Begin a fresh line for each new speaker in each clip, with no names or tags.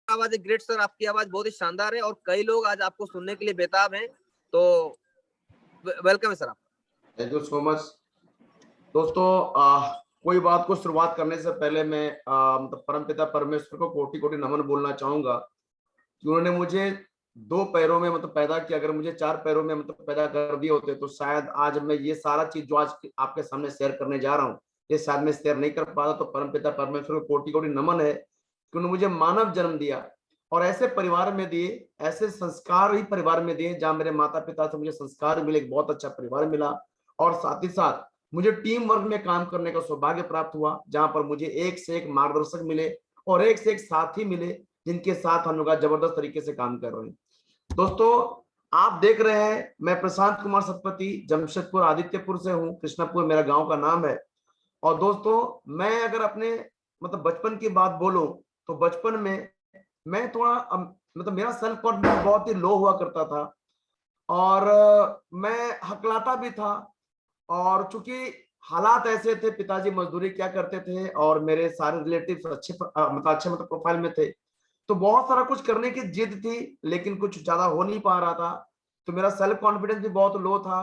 आवाज है great sir, आपकी आवाज बहुत ही शानदार है और कई लोग आज आपको सुनने के लिए बेताब हैं, तो वेलकम है सर आपका।
थैंक यू सो मच दोस्तों। कोई बात को शुरुआत करने से पहले मैं मतलब परमपिता परमेश्वर को कोटि कोटि नमन बोलना चाहूंगा कि उन्होंने मुझे दो पैरों में मतलब पैदा किया। अगर मुझे चार पैरों में मतलब पैदा कर दिए होते तो शायद आज मैं ये सारा चीज जो आज आपके सामने शेयर करने जा रहा हूँ ये शायद मैं शेयर नहीं कर पाता। तो परमपिता परमेश्वर को कोटि कोटि नमन है कि उन्होंने मुझे मानव जन्म दिया और ऐसे परिवार में दिए, ऐसे संस्कार ही परिवार में दिए जहां मेरे माता पिता से मुझे संस्कार मिले, एक बहुत अच्छा परिवार मिला। और साथ ही साथ मुझे टीम वर्क में काम करने का सौभाग्य प्राप्त हुआ जहां पर मुझे एक से एक मार्गदर्शक मिले और एक से एक साथी मिले जिनके साथ हम लोग जबरदस्त तरीके से काम कर रहे हैं। दोस्तों आप देख रहे हैं मैं प्रशांत कुमार सतपति जमशेदपुर आदित्यपुर से हूँ। कृष्णापुर मेरा गांव का नाम है। और दोस्तों मैं अगर अपने मतलब बचपन की बात बोलूं तो बचपन में मैं थोड़ा मतलब मेरा सेल्फ कॉन्फिडेंस बहुत ही लो हुआ करता था और मैं हकलाता भी था। और चूंकि हालात ऐसे थे, पिताजी मजदूरी क्या करते थे और मेरे सारे रिलेटिव्स अच्छे मतलब प्रोफाइल में थे, तो बहुत सारा कुछ करने की जिद थी लेकिन कुछ ज्यादा हो नहीं पा रहा था। तो मेरा सेल्फ कॉन्फिडेंस भी बहुत लो था।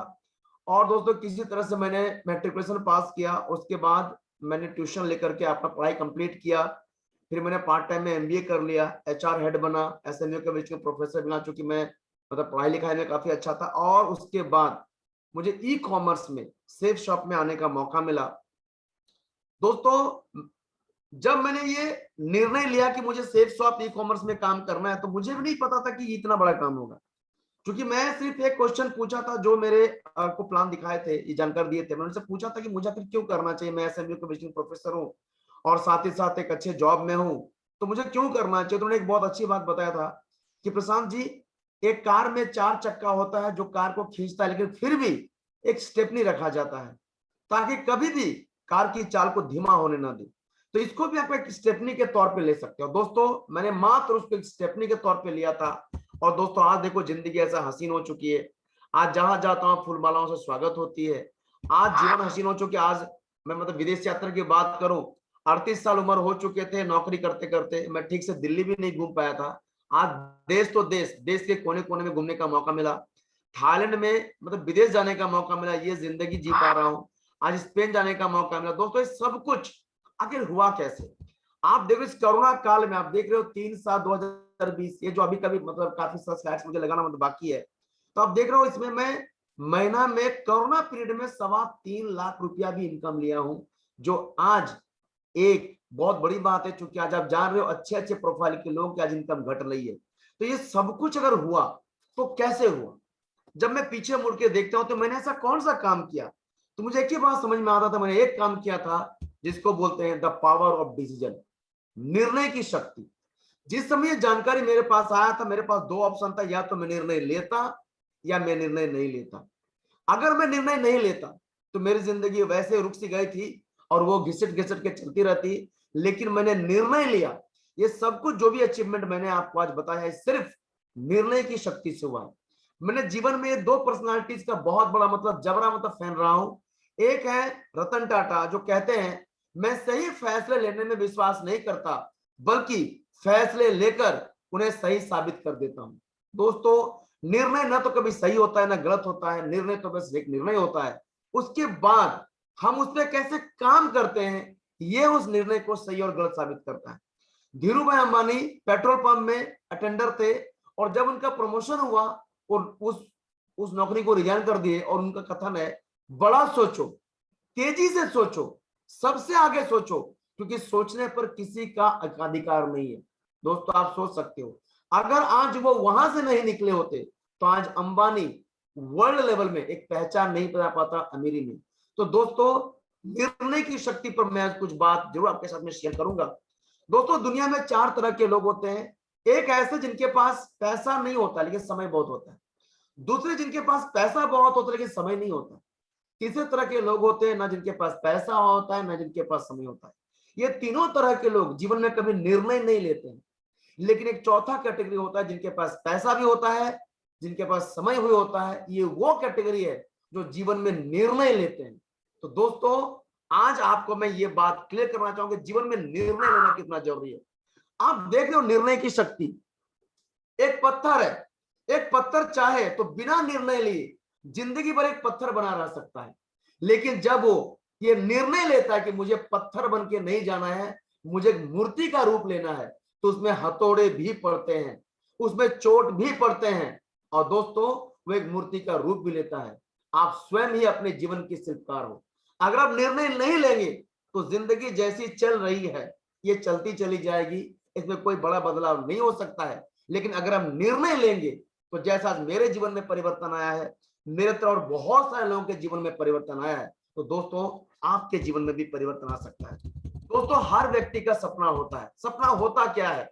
और दोस्तों किसी तरह से मैंने मैट्रिकुलेशन पास किया, उसके बाद मैंने ट्यूशन लेकर के अपना पढ़ाई कंप्लीट किया। फिर मैंने पार्ट टाइम में एमबीए कर लिया, एचआर हेड बना, एसएमयू के बीच में प्रोफेसर बना चूंकि मैं मतलब पढ़ाई लिखाई में काफी अच्छा था। और उसके बाद मुझे ई कॉमर्स में सेफ शॉप में आने का मौका मिला। दोस्तों जब मैंने ये निर्णय लिया कि मुझे सेफ शॉप ई कॉमर्स में काम करना है तो मुझे भी नहीं पता था कि इतना बड़ा काम होगा, क्योंकि मैं सिर्फ एक क्वेश्चन पूछा था जो मेरे को प्लान दिखाए थे, ये जानकारी दिए थे। मैंने उनसे पूछा था कि मुझे फिर क्यों करना चाहिए, मैं एसएमयू के विजिटिंग प्रोफेसर हूँ और साथ ही साथ एक अच्छे जॉब में हूँ, तो मुझे क्यों करना चाहिए। तो उन्होंने एक बहुत अच्छी बात बताया था कि प्रशांत जी एक कार में चार चक्का होता है जो कार को खींचता है, लेकिन फिर भी एक स्टेपनी रखा जाता है ताकि कभी भी कार की चाल को धीमा होने ना दे। तो इसको भी आप एक स्टेपनी के तौर पे ले सकते हो। दोस्तों मैंने मात्र उसको एक स्टेपनी के तौर पे लिया था। और दोस्तों आज देखो जिंदगी ऐसा हसीन हो चुकी है, आज जहां जाता हूं फूल मालाओं से स्वागत होती है। आज जीवन हसीन हो चुकी है। आज मैं मतलब विदेश यात्रा की बात करूं, 38 साल उम्र हो चुके थे, नौकरी करते करते मैं ठीक से दिल्ली भी नहीं घूम पाया था। आज देश तो देश के कोने कोने में घूमने का मौका मिला, थाईलैंड में मतलब विदेश जाने का मौका मिला, ये जिंदगी जी पा रहा हूं। आज स्पेन जाने का मौका मिला। दोस्तों ये सब कुछ आखिर हुआ कैसे। आप देखो इस कोरोना काल में, आप देख रहे हो 3/7/2020, ये जो अभी कभी मतलब काफी सारा स्लाइड्स मुझे लगाना मतलब बाकी है, तो आप देख रहे हो इसमें मैं महीना में कोरोना पीरियड में 3.25 लाख रुपया भी इनकम लिया हूं, जो आज एक बहुत बड़ी बात है। क्योंकि आज आप जान रहे हो अच्छे अच्छे प्रोफाइल के लोग की आज इनकम घट रही है। तो ये सब कुछ अगर हुआ तो कैसे हुआ। जब मैं पीछे मुड़ के देखता हूं तो मैंने ऐसा कौन सा काम किया, तो मुझे एक ही बात समझ में आता था, मैंने एक काम किया था जिसको बोलते हैं द पावर ऑफ डिसीजन, निर्णय की शक्ति। जिस समय ये जानकारी मेरे पास आया था मेरे पास दो ऑप्शन था, या तो मैं निर्णय लेता या मैं निर्णय नहीं लेता। अगर मैं निर्णय नहीं लेता तो मेरी जिंदगी वैसे रुक सी गई थी और वो घिसट घिसट के चलती रहती। लेकिन मैंने निर्णय लिया। ये सब कुछ जो भी अचीवमेंट मैंने आपको आज बताया है सिर्फ निर्णय की शक्ति से हुआ है। मैंने जीवन में दो पर्सनालिटीज का बहुत बड़ा मतलब जबरा मतलब फैन रहा हूं। एक है रतन टाटा जो कहते हैं मैं सही फैसले लेने में विश्वास नहीं करता बल्कि फैसले लेकर उन्हें सही साबित कर देता हूं। दोस्तों निर्णय ना तो कभी सही होता है ना गलत होता है, निर्णय तो बस एक निर्णय होता है। उसके बाद हम उस पर कैसे काम करते हैं ये उस निर्णय को सही और गलत साबित करता है। धीरू भाई अंबानी पेट्रोल पंप में अटेंडर थे और जब उनका प्रमोशन हुआ और उस नौकरी को रिजाइन कर दिए और उनका कथन है बड़ा सोचो, तेजी से सोचो, सबसे आगे सोचो, क्योंकि सोचने पर किसी का अधिकार नहीं है। दोस्तों आप सोच सकते हो अगर आज वो वहां से नहीं निकले होते तो आज अंबानी वर्ल्ड लेवल में एक पहचान नहीं बना पाता अमीरी में। तो दोस्तों निर्णय की शक्ति पर मैं आज कुछ बात जरूर आपके साथ में शेयर करूंगा। दोस्तों दुनिया में चार तरह के लोग होते हैं। एक ऐसे जिनके पास पैसा नहीं होता लेकिन समय बहुत होता है, दूसरे जिनके पास पैसा बहुत होता है लेकिन समय नहीं होता, तीसरे तरह के लोग होते हैं ना जिनके पास पैसा होता है ना जिनके पास समय होता है। ये तीनों तरह के लोग जीवन में कभी निर्णय नहीं लेते हैं। लेकिन एक चौथा कैटेगरी होता है जिनके पास पैसा भी होता है, जिनके पास समय भी होता है। ये वो कैटेगरी है जो जीवन में निर्णय लेते हैं। तो दोस्तों आज आपको मैं ये बात क्लियर करना चाहूंगा जीवन में निर्णय लेना कितना जरूरी है। आप देख रहे हो निर्णय की शक्ति। एक पत्थर है, एक पत्थर चाहे तो बिना निर्णय लिए जिंदगी भर एक पत्थर बना रह सकता है, लेकिन जब वो ये निर्णय लेता है कि मुझे पत्थर बन के नहीं जाना है, मुझे मूर्ति का रूप लेना है, तो उसमें हथौड़े भी पड़ते हैं, उसमें चोट भी पड़ते हैं, और दोस्तों वो एक मूर्ति का रूप भी लेता है। आप स्वयं ही अपने जीवन की शिल्पकार हो। अगर आप निर्णय नहीं लेंगे तो जिंदगी जैसी चल रही है ये चलती चली जाएगी, इसमें कोई बड़ा बदलाव नहीं हो सकता है। लेकिन अगर हम निर्णय लेंगे तो जैसा आज मेरे जीवन में परिवर्तन आया है, मेरे तरह और बहुत सारे लोगों के जीवन में परिवर्तन आया है, तो दोस्तों आपके जीवन में भी परिवर्तन आ सकता है। दोस्तों हर व्यक्ति का सपना होता है। सपना होता क्या है?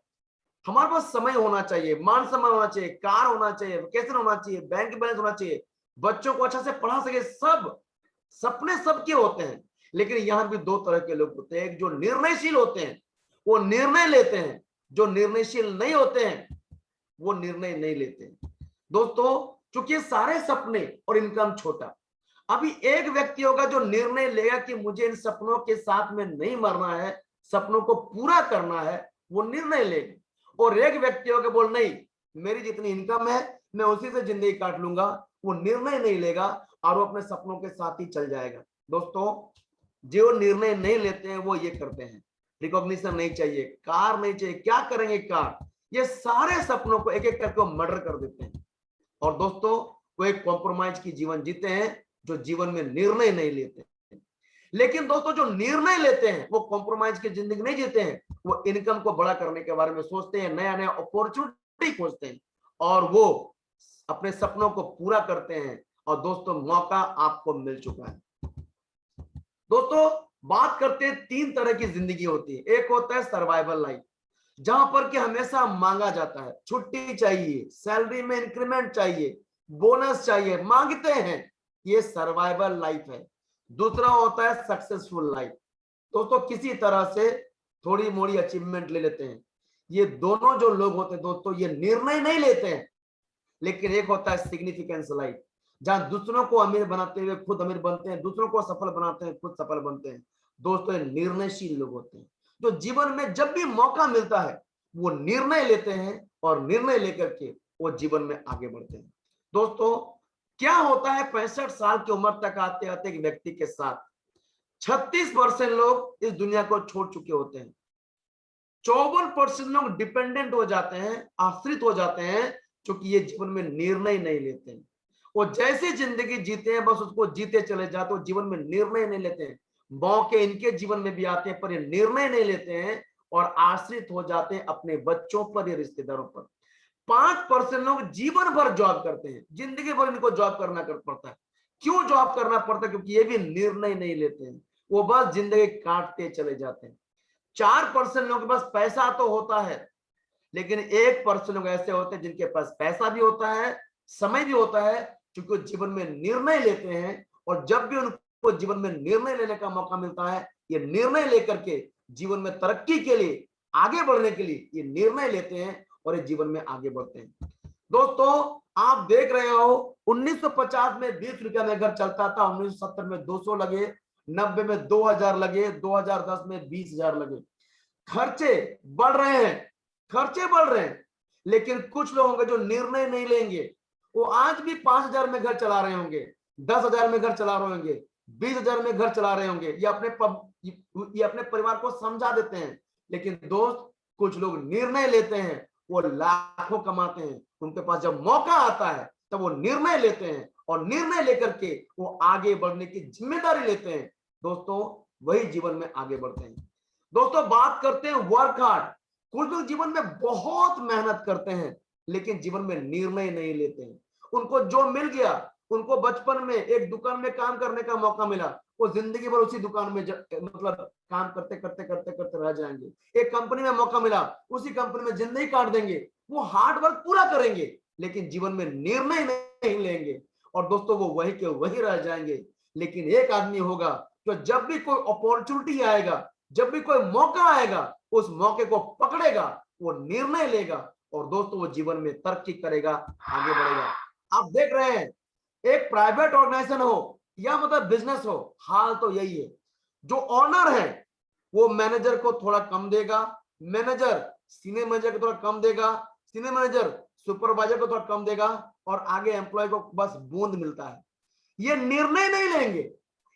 हमारे पास समय होना चाहिए, मान सम्मान होना चाहिए, कार होना चाहिए, वेकेशन होना चाहिए, बैंक बैलेंस होना चाहिए, बच्चों को अच्छा से पढ़ा सके, सब सपने सबके होते हैं। लेकिन यहां भी दो तरह के लोग होते हैं, एक जो निर्णयशील होते हैं वो निर्णय लेते हैं, जो निर्णयशील नहीं होते हैं वो निर्णय नहीं लेते हैं। दोस्तों चूंकि सारे सपने और इनकम छोटा, अभी एक व्यक्ति होगा जो निर्णय लेगा कि मुझे इन सपनों के साथ में नहीं मरना है, सपनों को पूरा करना है, वो निर्णय लेगा। और एक व्यक्ति होगा बोल नहीं मेरी जितनी इनकम है मैं उसी से जिंदगी काट लूंगा, वो निर्णय नहीं लेगा और वो अपने सपनों के साथ ही चल जाएगा। दोस्तों जो निर्णय नहीं लेते हैं वो ये करते हैं, रिकॉग्निशन नहीं चाहिए, कार नहीं चाहिए, क्या करेंगे कार, ये सारे सपनों को एक एक करके मर्डर कर देते हैं। और दोस्तों वो एक कॉम्प्रोमाइज की जीवन जीते हैं जो जीवन में निर्णय नहीं लेते। लेकिन दोस्तों जो निर्णय लेते हैं वो कॉम्प्रोमाइज की जिंदगी नहीं जीते हैं, वो इनकम को बड़ा करने के बारे में सोचते हैं, नया नया अपॉर्चुनिटी खोजते हैं और वो अपने सपनों को पूरा करते हैं। और दोस्तों मौका आपको मिल चुका है। दोस्तों बात करते हैं तीन तरह की जिंदगी होती है। एक होता है सर्वाइवल लाइफ, जहां पर कि हमेशा मांगा जाता है, छुट्टी चाहिए, सैलरी में इंक्रीमेंट चाहिए, बोनस चाहिए, मांगते हैं, ये सर्वाइवल लाइफ है। दूसरा होता है सक्सेसफुल लाइफ, दोस्तों किसी तरह से थोड़ी मोड़ी अचीवमेंट ले लेते हैं। ये दोनों जो लोग होते हैं दोस्तों ये निर्णय नहीं लेते हैं। लेकिन एक होता है सिग्निफिकेंस लाइफ, जहां दूसरों को अमीर बनाते हुए खुद अमीर बनते हैं, दूसरों को सफल बनाते हैं खुद सफल बनते हैं। दोस्तों ये निर्णयशील लोग होते हैं जो जीवन में जब भी मौका मिलता है वो निर्णय लेते हैं और निर्णय लेकर के वो जीवन में आगे बढ़ते हैं। दोस्तों क्या होता है 65 साल की उम्र तक आते आते एक व्यक्ति के साथ 36% लोग इस दुनिया को छोड़ चुके होते हैं, 54% लोग डिपेंडेंट हो जाते हैं, आश्रित हो जाते हैं, क्योंकि ये जीवन में निर्णय नहीं लेते हैं। वो जैसे जिंदगी जीते हैं बस उसको जीते चले जाते, वो जीवन में निर्णय नहीं लेते हैं। मौके इनके जीवन में भी आते हैं पर ये निर्णय नहीं लेते हैं और आश्रित हो जाते हैं अपने बच्चों पर या रिश्तेदारों पर। 5% लोग जीवन भर जॉब करते हैं, जिंदगी भर इनको जॉब करना पड़ता है। क्यों जॉब करना पड़ता है? क्योंकि ये भी निर्णय नहीं लेते हैं, वो बस जिंदगी काटते चले जाते हैं। 4% लोगों के पास पैसा तो होता है, लेकिन 1% लोग ऐसे होते हैं जिनके पास पैसा भी होता है, समय भी होता है, क्योंकि जीवन में निर्णय लेते हैं। और जब भी उनको जीवन में निर्णय लेने का मौका मिलता है, ये निर्णय लेकर के जीवन में तरक्की के लिए, आगे बढ़ने के लिए ये निर्णय लेते हैं और ये जीवन में आगे बढ़ते हैं। दोस्तों आप देख रहे हो 1950 में 20 रुपया में घर चलता था, 1970 में 200 लगे, 90 में 2000 लगे, 2010 में 20,000 लगे। खर्चे बढ़ रहे हैं, खर्चे बढ़ रहे हैं, लेकिन कुछ लोग होंगे जो निर्णय नहीं लेंगे, वो आज भी 5,000 में घर चला रहे होंगे, 10,000 में घर चला रहे होंगे, 20,000 में घर चला रहे होंगे, ये अपने परिवार को समझा देते हैं। लेकिन दोस्त कुछ लोग निर्णय लेते हैं, वो लाखों कमाते हैं, उनके पास जब मौका आता है तब वो निर्णय लेते हैं और निर्णय लेकर के वो आगे बढ़ने की जिम्मेदारी लेते हैं। दोस्तों वही जीवन में आगे बढ़ते हैं। दोस्तों बात करते हैं वर्क हार्ड। कुछ लोग जीवन में बहुत मेहनत करते हैं लेकिन जीवन में निर्णय नहीं लेते हैं। उनको जो मिल गया, उनको बचपन में एक दुकान में काम करने का मौका मिला, वो जिंदगी भर उसी दुकान में मतलब काम करते करते करते करते रह जाएंगे। एक कंपनी में मौका मिला, उसी कंपनी में जिंदगी काट देंगे। वो हार्ड वर्क पूरा करेंगे लेकिन जीवन में निर्णय नहीं लेंगे और दोस्तों वो वही के वही रह जाएंगे। लेकिन एक आदमी होगा जो जब भी कोई अपॉर्चुनिटी आएगा, जब भी कोई मौका आएगा, उस मौके को पकड़ेगा, वो निर्णय लेगा और दोस्तों वो जीवन में तरक्की करेगा, आगे बढ़ेगा। आप देख रहे हैं एक प्राइवेट ऑर्गेनाइजेशन हो या मतलब बिजनेस हो, हाल तो यही है। जो ऑनर है वो मैनेजर को थोड़ा कम देगा, मैनेजर सीनियर मैनेजर को थोड़ा कम देगा, सीनियर मैनेजर सुपरवाइजर को थोड़ा कम देगा, और आगे एम्प्लॉय को बस बूंद मिलता है। ये निर्णय नहीं लेंगे,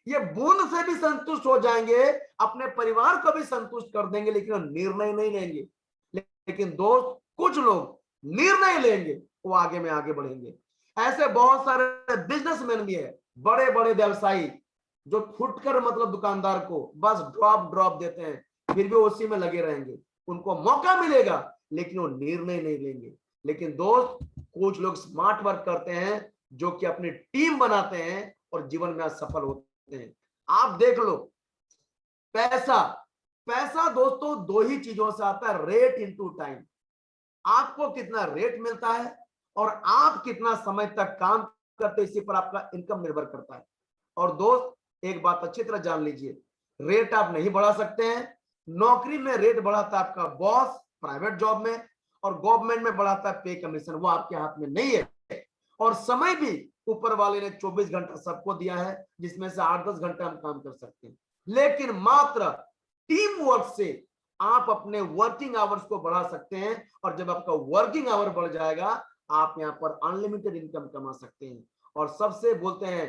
ये बूंद से भी संतुष्ट हो जाएंगे, अपने परिवार को भी संतुष्ट कर देंगे, लेकिन निर्णय नहीं लेंगे। लेकिन दोस्त, कुछ लोग निर्णय लेंगे, वो आगे में आगे बढ़ेंगे। ऐसे बहुत सारे बिजनेसमैन भी है, बड़े बड़े व्यवसायी, जो फुटकर मतलब दुकानदार को बस ड्रॉप देते हैं, फिर भी उसी में लगे रहेंगे। उनको मौका मिलेगा लेकिन वो निर्णय नहीं लेंगे। लेकिन दोस्त, कुछ लोग स्मार्ट वर्क करते हैं, जो कि अपनी टीम बनाते हैं और जीवन में सफल होते हैं। आप देख लो, पैसा दोस्तों दो ही चीजों से आता है, रेट इनटू टाइम। आपको कितना रेट मिलता है और आप कितना समय तक काम करते हैं, इसी पर आपका इनकम निर्भर करता है। और दोस्त, एक बात अच्छी तरह जान लीजिए, रेट आप नहीं बढ़ा सकते हैं। नौकरी में रेट बढ़ाता है आपका बॉस, प्राइवेट जॉब में, और गवर्नमेंट में बढ़ाता है पे कमीशन, वो आपके हाथ में नहीं है। और समय भी ऊपर वाले ने 24 घंटा सबको दिया है, जिसमें से 8-10 घंटे हम काम कर सकते हैं। लेकिन मात्र टीम वर्क से आप अपने वर्किंग आवर्स को बढ़ा सकते हैं, और जब आपका वर्किंग आवर बढ़ जाएगा, आप यहाँ पर अनलिमिटेड इनकम कमा सकते हैं। और सबसे बोलते हैं,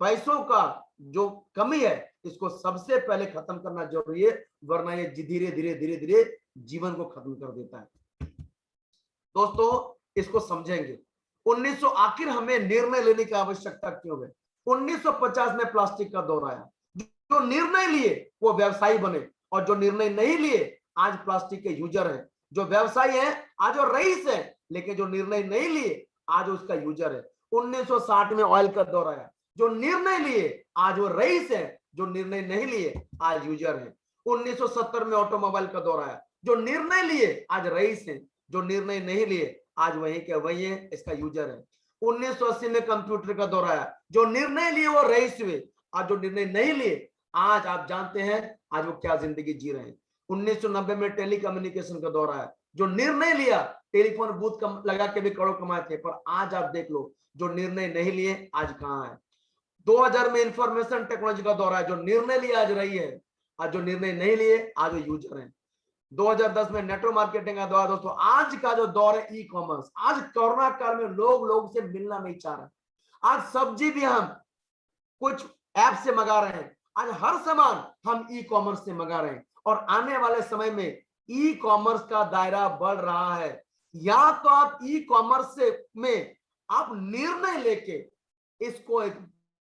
पैसों का जो कमी है, इसको सबसे पहले खत्म करना जरूरी है, वरना ये धीरे धीरे जीवन को खत्म कर देता है। दोस्तों, इसको समझेंगे। 1900 आखिर हमें निर्णय लेने की आवश्यकता क्यों है? 1950 में प्लास्टिक का दौर आया। जो निर्णय लिए वो व्यवसायी बने, और जो निर्णय नहीं लिए आज प्लास्टिक के यूजर हैं। जो व्यवसायी है आज वो रईस है, लेकिन जो निर्णय नहीं लिए आज उसका यूजर है। 1960 में ऑयल का दौर आया। जो निर्णय लिए आज वो रईस है, जो निर्णय नहीं लिए आज यूजर है। 1970 में ऑटोमोबाइल का दौर आया। जो निर्णय लिए आज रईस है, जो निर्णय नहीं लिए आज वही के वही है, इसका यूजर है। 1980 में कंप्यूटर का दौर आया। जो निर्णय लिए वो रईस हुए, आज जो निर्णय नहीं लिए आज आप जानते हैं आज वो क्या जिंदगी जी रहे हैं। 1990 में टेलीकम्युनिकेशन का दौर आया। जो निर्णय लिया, टेलीफोन बूथ लगा के भी करोड़ कमाए थे, पर आज आप देख लो, जो निर्णय नहीं लिए आज कहां है। 2000 में इंफॉर्मेशन टेक्नोलॉजी का दौर आया। जो निर्णय लिया आज रही है, आज जो निर्णय नहीं लिए आज वो यूजर है। 2010 में नेटवर्क मार्केटिंग का दौर। दोस्तों, आज का जो दौर है ई कॉमर्स। आज कोरोना काल में लोग से मिलना नहीं चाह रहे। आज सब्जी भी हम कुछ ऐप से मंगा रहे हैं, आज हर सामान हम ई कॉमर्स से मंगा रहे हैं, और आने वाले समय में ई कॉमर्स का दायरा बढ़ रहा है। या तो आप ई कॉमर्स से में आप निर्णय लेके इसको एक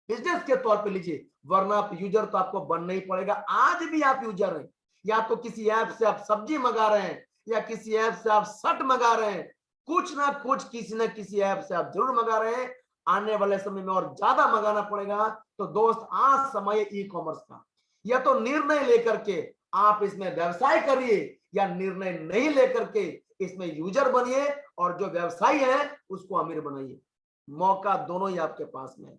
बिजनेस के तौर पे लीजिए, वरना आप यूजर तो आपको बनना ही पड़ेगा। आज भी आप यूजर हैं, या तो किसी ऐप से आप सब्जी मंगा रहे हैं, या किसी ऐप से आप शर्ट मंगा रहे हैं, कुछ ना कुछ किसी ना किसी ऐप से आप जरूर मंगा रहे हैं। आने वाले समय में और ज्यादा मंगाना पड़ेगा। तो दोस्त, आज समय ई कॉमर्स का, या तो निर्णय लेकर के आप इसमें व्यवसाय करिए, या निर्णय नहीं लेकर के इसमें यूजर बनिए, और जो व्यवसायी है उसको अमीर बनाइए। मौका दोनों ही आपके पास में है।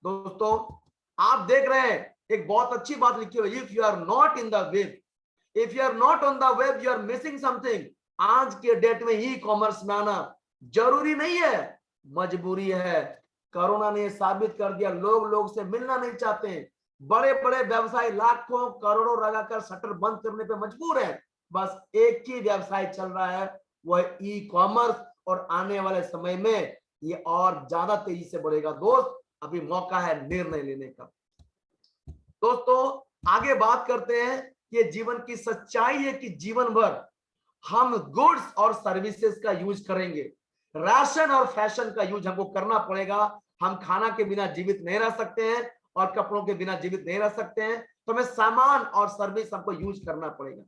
दोस्तों, आप देख रहे हैं, एक बहुत अच्छी बात लिखी हुई, if you are not in the web, if you are not on the web, you are missing something. आज के डेट में ई कॉमर्स में आना जरूरी नहीं है, मजबूरी है। कोरोना ने साबित कर दिया, लोग से मिलना नहीं चाहते हैं। बड़े बड़े व्यवसाय लाखों करोड़ों लगाकर शटर बंद करने पे मजबूर है। बस एक ही व्यवसाय चल रहा है, वह ई कॉमर्स, और आने वाले समय में ये और ज्यादा तेजी से बढ़ेगा। दोस्त, अभी मौका है निर्णय लेने का। दोस्तों, आगे बात करते हैं कि जीवन की सच्चाई है कि जीवन भर हम गुड्स और सर्विसेज का यूज करेंगे। राशन और फैशन का यूज हमको करना पड़ेगा। हम खाना के बिना जीवित नहीं रह सकते हैं, और कपड़ों के बिना जीवित नहीं रह सकते हैं। तो हमें सामान और सर्विस हमको यूज करना पड़ेगा।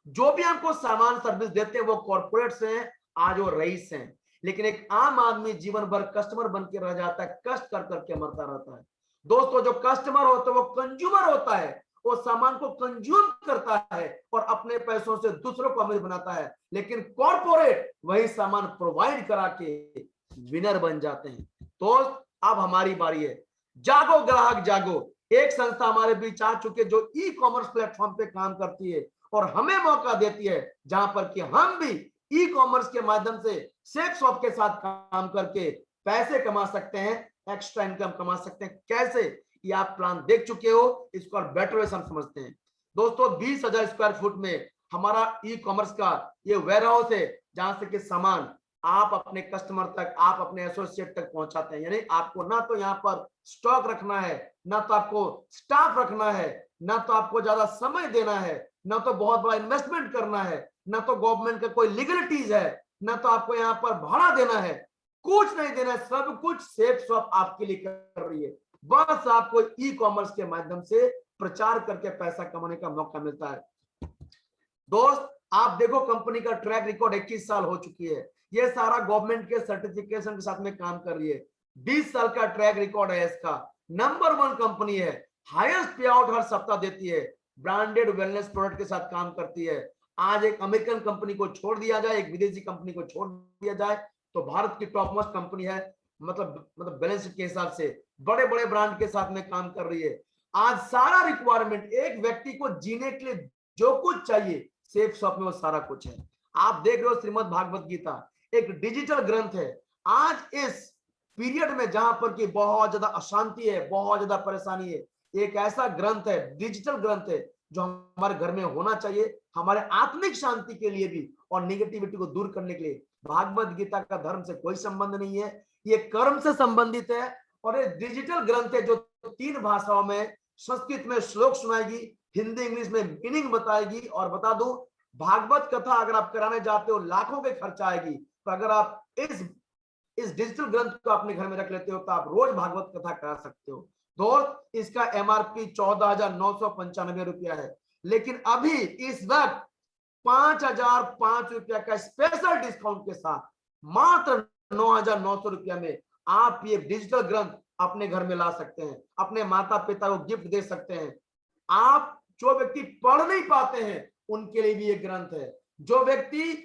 जो भी हमको सामान सर्विस देते हैं वो कॉर्पोरेट्स हैं, आज वो रईस हैं। लेकिन एक आम आदमी जीवन भर कस्टमर बन के रह जाता है, कष्ट कर करके मरता रहता है। दोस्तों, जो कस्टमर होता है वो कंज्यूमर होता है, वो सामान को कंज्यूम करता है और अपने पैसों से दूसरों को अमीर बनाता है। लेकिन कॉर्पोरेट वही सामान प्रोवाइड करा के विनर बन जाते हैं। दोस्त, अब हमारी बारी है, जागो ग्राहक जागो। एक संस्था हमारे बीच आ चुके जो ई कॉमर्स प्लेटफॉर्म पे काम करती है और हमें मौका देती है, जहां पर कि हम भी ई कॉमर्स के माध्यम से सेक्स शॉप के साथ काम करके पैसे कमा सकते हैं, एक्स्ट्रा इनकम कमा सकते हैं। कैसे, ये आप प्लान देख चुके हो, इसको और बेटर वे हम समझते हैं। दोस्तों, 20,000 स्क्वायर फुट में हमारा ई कॉमर्स का ये वेयर हाउस है जहां से कि सामान आप अपने कस्टमर तक, आप अपने एसोसिएट तक पहुंचाते हैं। यानी आपको ना तो यहाँ पर स्टॉक रखना है, ना तो आपको स्टाफ रखना है, ना तो आपको ज्यादा समय देना है, ना तो बहुत बड़ा इन्वेस्टमेंट करना है, ना तो गवर्नमेंट का कोई लीगलिटीज है, ना तो आपको यहाँ पर भाड़ा देना है, कुछ नहीं देना है। सब कुछ सेफ शॉप आपके लिए कर रही है। बस आपको ई कॉमर्स के माध्यम से प्रचार करके पैसा कमाने का मौका मिलता है। दोस्त आप देखो कंपनी का ट्रैक रिकॉर्ड 21 साल हो चुकी है। ये सारा गवर्नमेंट के सर्टिफिकेशन के साथ में काम कर रही है। 20 साल का ट्रैक रिकॉर्ड है इसका। नंबर 1 कंपनी है, हाईएस्ट पे आउट हर सप्ताह देती है, ब्रांडेड वेलनेस प्रोडक्ट के साथ काम करती है। आज एक अमेरिकन कंपनी को छोड़ दिया जाए, एक विदेशी कंपनी को छोड़ दिया जाए, तो भारत की टॉप मोस्ट कंपनी है। मतलब बैलेंस शीट के हिसाब से बड़े बड़े ब्रांड के साथ में काम कर रही है। आज सारा रिक्वायरमेंट एक व्यक्ति को जीने के लिए जो कुछ चाहिए सेफ शॉप में वो सारा कुछ है। आप देख रहे हो श्रीमद् भागवत गीता एक डिजिटल ग्रंथ है। आज इस पीरियड में जहां पर कि बहुत ज्यादा अशांति है, बहुत ज्यादा परेशानी है, एक ऐसा ग्रंथ है, डिजिटल ग्रंथ है जो हमारे घर में होना चाहिए, हमारे आत्मिक शांति के लिए भी और निगेटिविटी को दूर करने के लिए। भागवत गीता का धर्म से कोई संबंध नहीं है, ये कर्म से संबंधित है। और ये डिजिटल ग्रंथ है जो 3 भाषाओं में, संस्कृत में श्लोक सुनाएगी, हिंदी इंग्लिश में मीनिंग बताएगी। और बता दूं भागवत कथा अगर आप कराने जाते हो लाखों के खर्चा आएगी, तो अगर आप इस डिजिटल ग्रंथ को अपने घर में रख लेते हो तो आप रोज भागवत कथा करा सकते हो। दोस्त इसका एमआरपी 14,995 रुपया है, लेकिन अभी इस वक्त 5,005 रुपया का स्पेशल डिस्काउंट के साथ मात्र 9,900 रुपया में आप ये डिजिटल ग्रंथ अपने घर में ला सकते हैं, अपने माता पिता को गिफ्ट दे सकते हैं। आप जो व्यक्ति पढ़ नहीं पाते हैं उनके लिए भी ये ग्रंथ है, जो व्यक्ति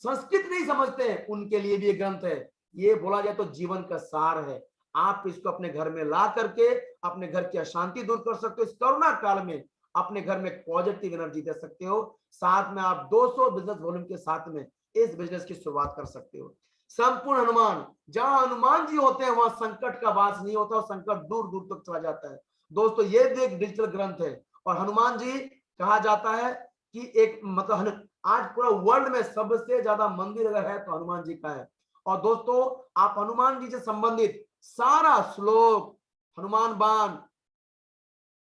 संस्कृत नहीं समझते हैं उनके लिए भी ये ग्रंथ है। ये बोला जाए तो जीवन का सार है। आप इसको अपने घर में ला करके अपने घर की अशांति दूर कर सकते हो। इस कोरोना काल में अपने घर में पॉजिटिव एनर्जी दे सकते हो। साथ में आप 200 बिजनेस वॉल्यूम के साथ में इस बिजनेस की शुरुआत कर सकते हो। संपूर्ण हनुमान, जहां हनुमान जी होते हैं वहां संकट का वास नहीं होता और संकट दूर दूर तक चला जाता है। दोस्तों ये भी एक डिजिटल ग्रंथ है। और हनुमान जी कहा जाता है कि एक मतलब आज पूरा वर्ल्ड में सबसे ज्यादा मंदिर अगर है तो हनुमान जी का है। और दोस्तों आप हनुमान जी से संबंधित सारा श्लोक, हनुमान बाण,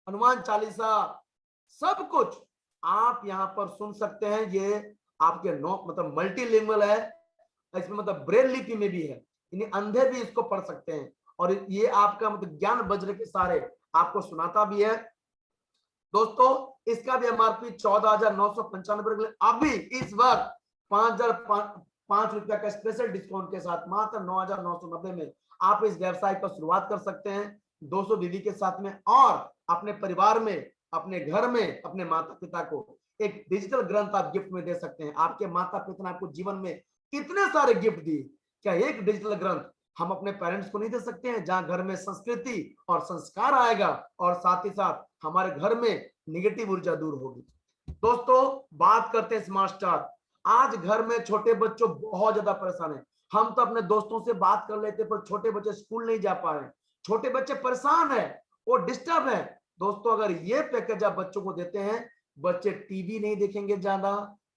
हनुमान चालीसा, सब कुछ आप यहाँ पर सुन सकते हैं। ये आपके मतलब मल्टीलिंगुअल है, इसमें मतलब ब्रेल लिपि में भी है, यानी अंधे भी इसको पढ़ सकते हैं। और ये आपका मतलब ज्ञान वज्र के सारे आपको सुनाता भी है। दोस्तों इसका भी एमआरपी 14,995 अभी इस वक्त 5,005 रुपया का स्पेशल डिस्काउंट के साथ मात्र 9,990 में आप इस व्यवसाय को शुरुआत कर सकते हैं 200 बीवी के साथ में। और अपने परिवार में, अपने घर में, अपने माता पिता को एक डिजिटल ग्रंथ आप गिफ्ट में दे सकते हैं। आपके माता पिता ने आपको जीवन में इतने सारे गिफ्ट दिए, क्या एक डिजिटल ग्रंथ हम अपने पेरेंट्स को नहीं दे सकते हैं, जहां घर में संस्कृति और संस्कार आएगा और साथ ही साथ हमारे घर में निगेटिव ऊर्जा दूर होगी। दोस्तों बात करते हैं स्मार्ट स्टार। आज घर में छोटे बच्चों बहुत ज्यादा परेशान है। हम तो अपने दोस्तों से बात कर लेते पर छोटे बच्चे स्कूल नहीं जा पा रहे, छोटे बच्चे परेशान है, वो डिस्टर्ब है। दोस्तों अगर ये पैकेज आप बच्चों को देते हैं, बच्चे टीवी नहीं देखेंगे, ज्यादा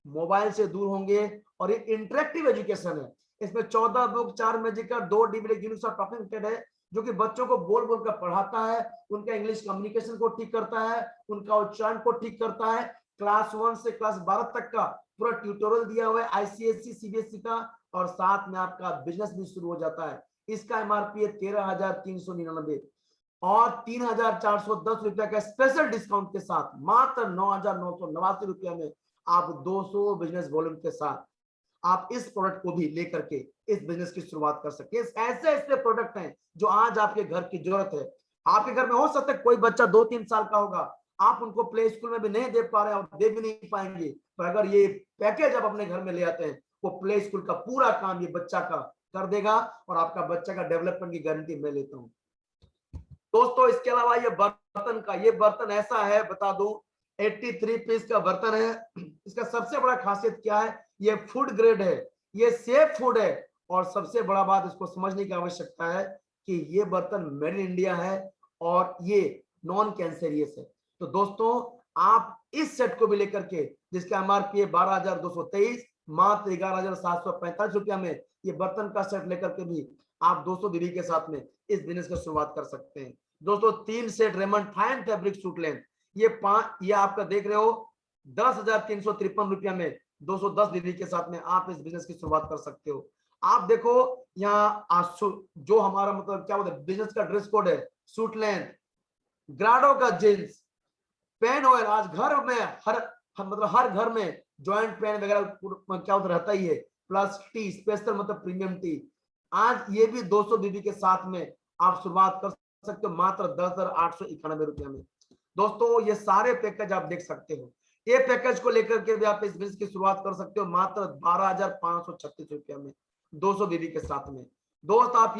मोबाइल से दूर होंगे। और ये इंटरेक्टिव एजुकेशन है, इसमें 14 बुक, 4 मैजिकल, 2 डीवीडी टॉपिक है, जो कि बच्चों को बोल बोल कर पढ़ाता है, उनका इंग्लिश कम्युनिकेशन को ठीक करता है, उनका उच्चारण को ठीक करता है। क्लास 1 से क्लास 12 तक का पूरा ट्यूटोरियल दिया हुआ है आईसीएससी सीबीएसई का। और साथ में आपका बिजनेस भी शुरू हो जाता है। इसका एमआरपी है 13,399 और 3,410 रुपया का स्पेशल डिस्काउंट के साथ मात्र 9,989 रुपया में आप 200 बिजनेस वॉल्यूम के साथ आप इस प्रोडक्ट को भी लेकर के इस बिजनेस की शुरुआत कर सकते हैं। ऐसे ऐसे प्रोडक्ट हैं जो आज आपके घर की जरूरत है। आपके घर में हो सकता है कोई बच्चा 2-3 साल का होगा, आप उनको प्ले स्कूल में भी नहीं दे पा रहे और दे भी नहीं पाएंगे, पर अगर ये पैकेज आप अपने घर में ले आते हैं, वो प्ले स्कूल का पूरा काम ये बच्चा का कर देगा और आपका बच्चा का डेवलपमेंट की गारंटी मैं लेता हूं। दोस्तों इसके अलावा ये बर्तन का, ये बर्तन ऐसा है बता दूं 83 पीस का बर्तन है। इसका सबसे बड़ा खासियत क्या है, ये फूड ग्रेड है, ये सेफ फूड है। और सबसे बड़ा बात इसको समझने की आवश्यकता है कि ये बर्तन मेड इन इंडिया है और ये नॉन कैंसरियस है। तो दोस्तों आप इस सेट को भी लेकर के जिसका MRP है 12,223, मात्र 11,745 रुपया में ये बर्तन का सेट लेकर के भी आप 200 बीबी के साथ में इस बिजनेस की शुरुआत कर सकते हैं। दोस्तों 3 set Raymond fine fabric suit length, ये आपका देख रहे हो 10,353 रुपया में 210 बीबी के साथ में आप इस बिजनेस की शुरुआत कर सकते हो। आप देखो यहाँ जो हमारा मतलब क्या बोलते हैं बिजनेस का ड्रेस कोड है, सूट लेंथ, ग्राडो का जींस, पेन ऑयल। आज घर में हर घर में जॉइंट पेन वगैरह क्या होता रहता ही है, प्लस टी स्पेशल मतलब प्रीमियम टी। आज ये भी 200 बीबी के साथ में आप शुरुआत कर सकते हो मात्र 10,891 रुपया में। दोस्तों ये सारे पैकेज आप देख सकते हो, ये पैकेज को लेकर के भी आप इस बिजनेस की शुरुआत कर सकते हो मात्र 12,536 रुपया में 200 बीबी के साथ में। दोस्त आप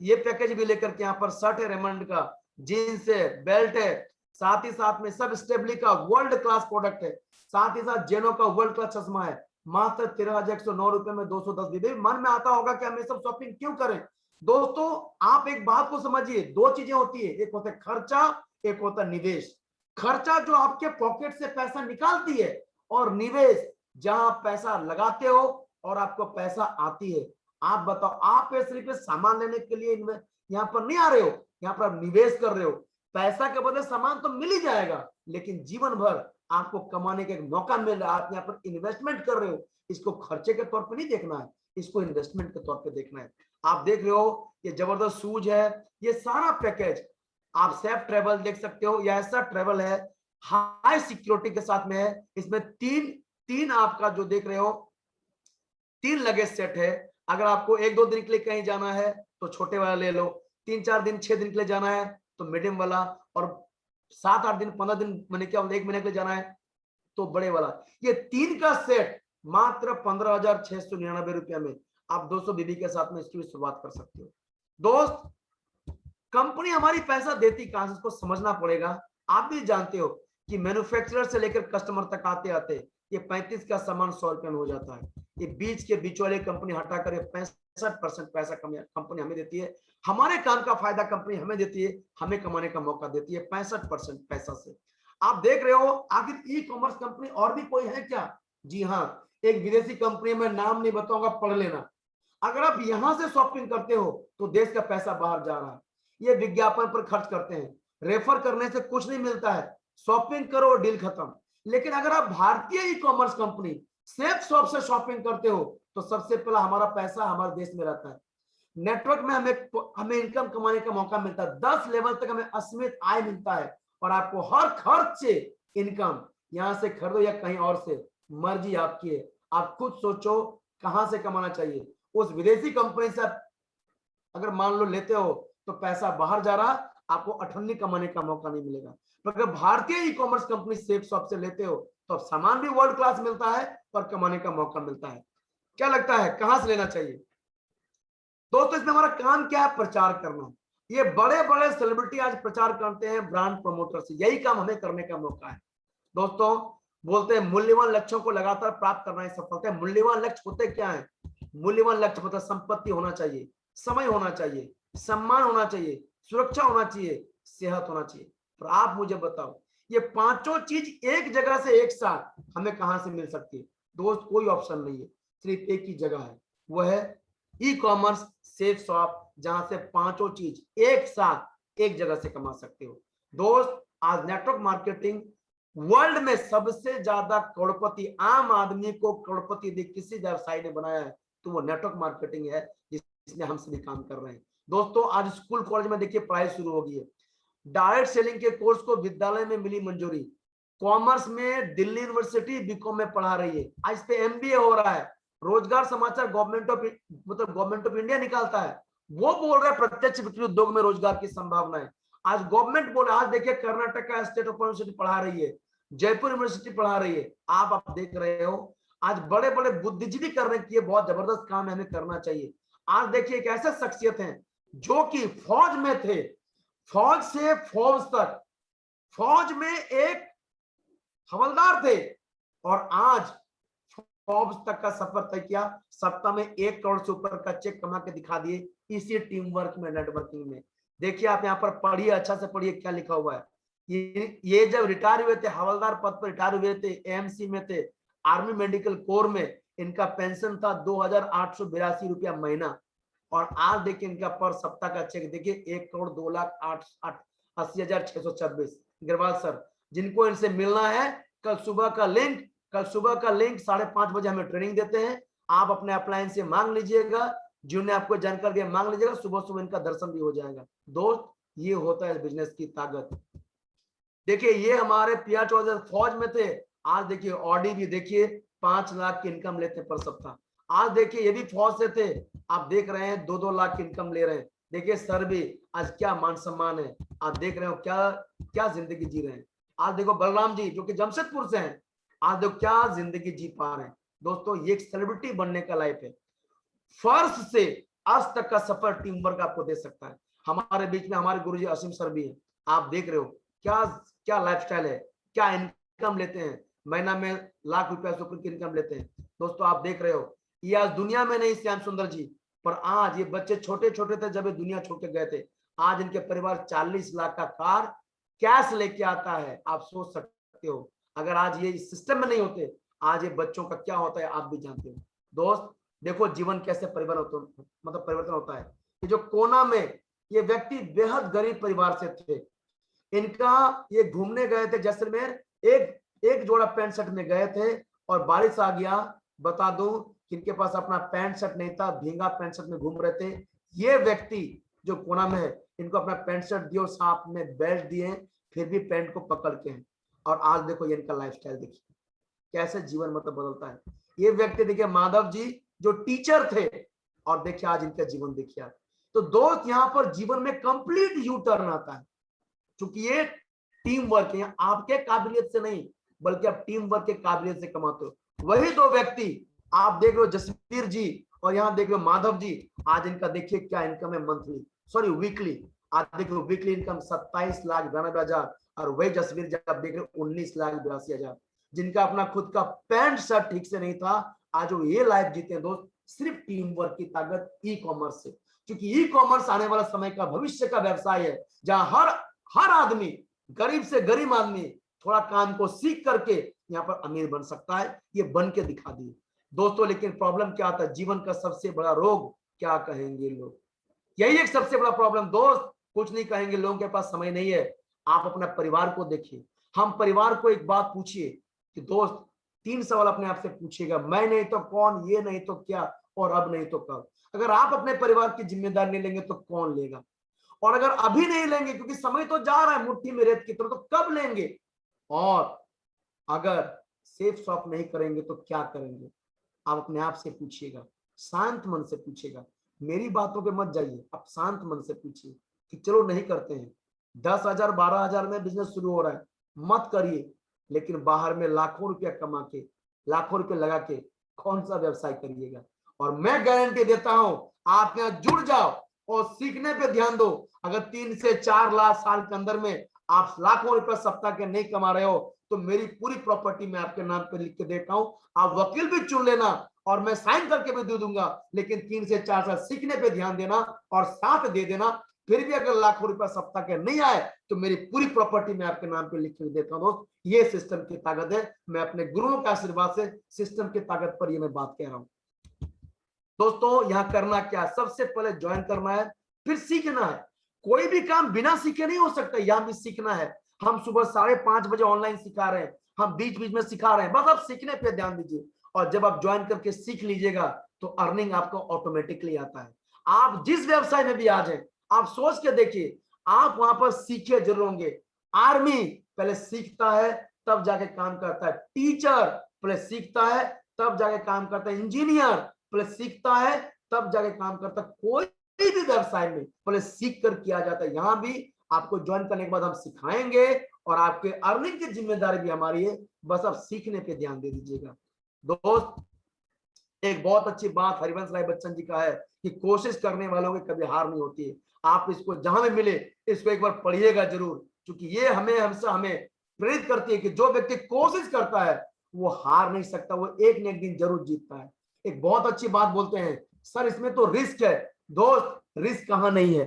ये पैकेज भी लेकर के यहाँ पर शर्ट है रेमंड का, जीन्स है, बेल्ट है, साथ ही साथ में सब स्टेबली का वर्ल्ड क्लास प्रोडक्ट है, साथ ही साथ जेनो का वर्ल्ड क्लास चश्मा है मात्र 13,109 रुपए में 210 बीबी। मन में आता होगा कि हम ये सब शॉपिंग क्यों करें? दोस्तों आप एक बात को समझिए, दो चीजें होती है, एक होता है खर्चा, एक होता है निवेश। खर्चा जो आपके पॉकेट से पैसा निकालती है, और निवेश जहां पैसा लगाते हो और आपको पैसा आती है। आप बताओ, आप सिर्फ सामान लेने के लिए यहाँ पर नहीं आ रहे हो, यहाँ पर आप निवेश कर रहे हो। पैसा के बदले सामान तो मिल ही जाएगा, लेकिन जीवन भर आपको कमाने का एक मौका मिल रहा है। आप यहाँ पर इन्वेस्टमेंट कर रहे हो, इसको खर्चे के तौर पे नहीं देखना है, इसको इन्वेस्टमेंट के तौर पे देखना है। आप देख रहे हो ये जबरदस्त शूज है, ये सारा पैकेज आप सेफ ट्रेवल देख सकते हो, यह ऐसा ट्रेवल है हाई सिक्योरिटी के साथ में है। इसमें तीन आपका जो देख रहे हो 3 लगेज सेट है। अगर आपको 1-2 दिन के लिए कहीं जाना है तो छोटे वाला ले लो, 3-4 दिन 6 दिन के लिए जाना है तो मीडियम वाला, और 7-8 दिन 15 दिन मैंने क्या 1 महीने के लिए जाना है तो बड़े वाला। ये 3 का सेट मात्र 15,699 रुपया में आप 200 बीबी के साथ में इसकी शुरुआत कर सकते हो। दोस्त कंपनी हमारी पैसा देती कहां से, इसको समझना पड़ेगा। आप भी जानते हो कि मैन्युफैक्चरर से लेकर कस्टमर तक आते आते ये 35 का सामान 100 रुपये में हो जाता है। ये बीच वाले कंपनी हटाकर 65% पैसा कंपनी हमें देती है। हमारे काम का फायदा कंपनी हमें देती है, हमें कमाने का मौका देती है 65% पैसा से। आप देख रहे हो आखिर ई कॉमर्स कंपनी और भी कोई है क्या? जी हाँ, एक विदेशी कंपनी में नाम नहीं बताऊंगा, पढ़ लेना। अगर आप यहां से शॉपिंग करते हो तो देश का पैसा बाहर जा रहा है। ये विज्ञापन पर खर्च करते हैं, रेफर करने से कुछ नहीं मिलता है, शॉपिंग करो डील खत्म। लेकिन अगर आप भारतीय e commerce company safe shop से शॉपिंग करते हो तो सबसे पहला हमारा पैसा हमारे देश में रहता है। नेटवर्क में हमें इनकम कमाने का मौका मिलता है, 10 लेवल तक हमें असीमित आय मिलता है, और आपको हर खर्च से इनकम, यहां से खरीदो या कहीं और से, मर्जी आपकी है। आप खुद सोचो कहां से कमाना चाहिए। उस विदेशी कंपनी से अगर मान लो लेते हो तो पैसा बाहर जा रहा, आपको अठन्नी कमाने का मौका नहीं मिलेगा। पर अगर भारतीय e commerce company safe shop से लेते हो तो सामान भी वर्ल्ड क्लास मिलता है और कमाने का मौका मिलता है। क्या लगता है कहां से लेना चाहिए? दोस्तों इसमें हमारा काम क्या है? प्रचार करना। ये बड़े बड़े सेलिब्रिटी आज प्रचार करते हैं, ब्रांड प्रमोटर से, यही काम हमें करने का मौका है। दोस्तों बोलते हैं मूल्यवान लक्ष्यों को लगातार प्राप्त करना ही सफलता है। मूल्यवान लक्ष्य होते क्या है? मूल्यवान लक्ष्य मतलब संपत्ति होना चाहिए, समय होना चाहिए, सम्मान होना चाहिए, सुरक्षा होना चाहिए, सेहत होना चाहिए। तो आप मुझे बताओ ये पांचों चीज एक जगह से एक साथ हमें कहां से मिल सकती है? दोस्त कोई ऑप्शन नहीं है, सिर्फ एक ही जगह है, वो है ई कॉमर्स सेफ शॉप, जहां से पांचों चीज एक साथ एक जगह से कमा सकते हो। दोस्त आज नेटवर्क मार्केटिंग वर्ल्ड में सबसे ज्यादा करोड़पति, आम आदमी को करोड़पति यदि किसी व्यवसाय ने बनाया है तो वो नेटवर्क मार्केटिंग है, जिसमें हम सभी काम कर रहे हैं। दोस्तों आज स्कूल कॉलेज में देखिए पढ़ाई शुरू हो गई है, डायरेक्ट सेलिंग के कोर्स को विद्यालय में मिली मंजूरी, कॉमर्स में दिल्ली यूनिवर्सिटी बीकॉम में पढ़ा रही है, आज पे एमबीए हो रहा है। रोजगार समाचार गवर्नमेंट ऑफ इंडिया निकालता है, वो बोल रहा है प्रत्यक्ष बिक्री उद्योग में रोजगार की संभावना है। आज गवर्नमेंट बोल रहा है, आज देखिए कर्नाटक का स्टेट ओपन यूनिवर्सिटी पढ़ा रही है, जयपुर यूनिवर्सिटी पढ़ा रही है। आप देख रहे हो आज बड़े बड़े बुद्धिजीवी करने की बहुत जबरदस्त काम हमें करना चाहिए। आज देखिए एक ऐसे शख्सियत हैं जो कि फौज में थे, फौज से फौज तक, फौज में एक हवलदार थे, और आज फौज तक का सफर तय किया, सप्ताह में 1 करोड़ से ऊपर का चेक कमा के दिखा दिए इसी टीम वर्क में, नेटवर्किंग में। देखिए आप यहाँ पर पढ़िए, अच्छा से पढ़िए क्या लिखा हुआ है। ये जब रिटायर हुए थे, हवलदार पद पर रिटायर हुए थे, एएमसी में थे, आर्मी मेडिकल कोर में, इनका पेंशन था 2,882 रुपया महीना। और आज देखिए इनका पर सप्ताह का चेक देखिए 1,02,80,626। अग्रवाल सर, जिनको इनसे मिलना है, कल सुबह का लिंक 5:30 बजे हमें ट्रेनिंग देते हैं। आप अपने अपलायंस से मांग लीजिएगा, जिन्होंने आपको जानकारी दिया मांग लीजिएगा, सुबह सुबह इनका दर्शन भी हो जाएगा। दोस्त, ये होता है बिजनेस की ताकत। देखिए ये हमारे पिया चौधरी फौज में थे, आज देखिए ऑडी भी देखिए 5 लाख की इनकम लेते पर सप्ताह। आज देखिए ये भी फौज से थे, आप देख रहे हैं 2-2 लाख की इनकम ले रहे हैं। देखिए सर भी आज क्या मान सम्मान है, आप देख रहे हो क्या क्या जिंदगी जी रहे हैं। आज देखो बलराम जी जो कि जमशेदपुर से हैं, आज देखो क्या जिंदगी जी पा रहे हैं। दोस्तों ये एक सेलिब्रिटी बनने का लाइफ है। फर्स्ट से आज तक का सफर टीम वर्क आपको दे सकता है। हमारे बीच में हमारे गुरुजी असीम सर भी हैं, आप देख रहे हो क्या क्या लाइफस्टाइल है, क्या इनकम लेते हैं, महीना में लाख रुपया से ऊपर की इनकम लेते हैं। दोस्तों आप देख रहे हो, ये आज दुनिया में नहीं श्याम सुंदर जी, पर आज ये बच्चे छोटे छोटे थे जब ये दुनिया छोड़ के गए थे, आज इनके परिवार 40 लाख का कार कैश लेके आता है। आप सोच सकते हो अगर आज ये इस सिस्टम में नहीं होते, आज ये बच्चों का क्या होता है आप भी जानते हो। दोस्त देखो जीवन कैसे परिवर्तन होता है। ये जो कोना में ये व्यक्ति बेहद गरीब परिवार से थे, इनका ये घूमने गए थे जैसलमेर, एक जोड़ा पैंट शर्ट में गए थे और बारिश आ गया। बता दूं कि इनके पास अपना पैंट शर्ट नहीं था, भींगा पैंट शर्ट में घूम रहे थे। ये व्यक्ति जो कोना में है, इनको अपना पैंट शर्ट दिए और साथ में बेल्ट दिए, फिर भी पैंट को पकड़ के हैं। और आज देखो ये इनका लाइफस्टाइल देखिए कैसे जीवन बदलता है। ये व्यक्ति देखिए माधव जी जो टीचर थे, और देखिए आज इनका जीवन देखिए। तो दोस्त यहाँ पर जीवन में कंप्लीट यू टर्न आता है, क्योंकि ये टीम वर्क है, आपके काबिलियत से नहीं बल्कि आप टीम वर्क के काबिलियत से कमाते हो। वही दो व्यक्ति आप देख लो जसवीर जी और यहाँ देख लो माधव जी, आज इनका देखिए क्या इनकम है मंथली, सॉरी वीकली। आज देख लो वीकली इनकम 27,92,000 और वही जसवीर जी आप देख रहे हो 19,82,000, जिनका अपना खुद का पैंट शर्ट ठीक से नहीं था, आज वो ये लाइफ जीते हैं दोस्त सिर्फ टीम वर्क की ताकत, ई कॉमर्स से। क्योंकि ई कॉमर्स आने वाला समय का भविष्य का व्यवसाय है, जहां हर आदमी, गरीब से गरीब आदमी थोड़ा काम को सीख करके यहाँ पर अमीर बन सकता है। ये बन के दिखा दिए दोस्तों। लेकिन प्रॉब्लम क्या आता है, जीवन का सबसे बड़ा रोग क्या कहेंगे लोग, यही एक सबसे बड़ा प्रॉब्लम दोस्त। कुछ नहीं कहेंगे, लोगों के पास समय नहीं है। आप अपना परिवार को देखिए, हम परिवार को एक बात पूछिए कि दोस्त 3 सवाल अपने आप से पूछिएगा, मैं नहीं तो कौन, ये नहीं तो क्या, और अब नहीं तो कब। अगर आप अपने परिवार की जिम्मेदारी नहीं लेंगे तो कौन लेगा, और अगर अभी नहीं लेंगे क्योंकि समय तो जा रहा है मुट्ठी में रेत की तरह, तो कब लेंगे, और अगर सेफ शॉप नहीं करेंगे तो क्या करेंगे। आप अपने आप से पूछिएगा, शांत मन से पूछिएगा, मेरी बातों पे मत जाइए, आप शांत मन से पूछिए कि चलो नहीं करते हैं, 10,000 12,000 में बिजनेस शुरू हो रहा है, मत करिए। लेकिन बाहर में लाखों रुपया कमा के, लाखों रुपए लगा के कौन सा व्यवसाय करिएगा। और मैं गारंटी देता हूं, आप यहाँ जुड़ जाओ और सीखने पे ध्यान दो। अगर 3 से 4 लाख साल के अंदर में आप लाखों रुपए सप्ताह के नहीं कमा रहे हो, तो मेरी पूरी प्रॉपर्टी मैं आपके नाम पे लिख के देता हूं, आप वकील भी चुन लेना और मैं साइन करके भी दे दूंगा। लेकिन 3 से 4 साल सीखने पे ध्यान देना और साथ दे देना। फिर भी अगर लाखों रुपया सप्ताह के नहीं आए तो मेरी पूरी प्रॉपर्टी मैं आपके नाम पे लिख के देता हूं दोस्त। ये सिस्टम की ताकत है, मैं अपने गुरुओं के आशीर्वाद से सिस्टम की ताकत पर ये मैं बात कह रहा हूं दोस्तों। यहाँ करना क्या, सबसे पहले ज्वाइन करना है, फिर सीखना है। कोई भी काम बिना सीखे नहीं हो सकता, यहाँ भी सीखना है। हम सुबह 5:30 बजे ऑनलाइन सिखा रहे हैं, हम बीच बीच में सिखा रहे हैं, बस आप सीखने पे ध्यान दीजिए। और जब आप ज्वाइन करके सीख लीजिएगा तो अर्निंग आपको ऑटोमेटिकली आता है। आप जिस व्यवसाय में भी आ जाए, आप सोच के देखिए, आप वहां पर सीखे जरूर होंगे। आर्मी पहले सीखता है तब जाके काम करता है, टीचर पहले सीखता है तब जाके काम करता है, इंजीनियर पहले सीखता है तब जाके काम करता है। कोई भी व्यवसाय में पहले सीख कर किया जाता है। यहाँ भी आपको ज्वाइन करने के बाद हम सिखाएंगे और आपके अर्निंग की जिम्मेदारी भी हमारी है, बस आप सीखने पे ध्यान दे दीजिएगा दोस्त। एक बहुत अच्छी बात हरिवंश राय बच्चन जी का है कि कोशिश करने वालों की कभी हार नहीं होती है। आप इसको जहां भी मिले इसको एक बार पढ़िएगा जरूर, क्योंकि ये हमें प्रेरित करती है कि जो व्यक्ति कोशिश करता है वो हार नहीं सकता, वो एक न एक दिन जरूर जीतता है। एक बहुत अच्छी बात बोलते हैं, सर इसमें तो रिस्क है। दोस्त रिस्क कहां नहीं है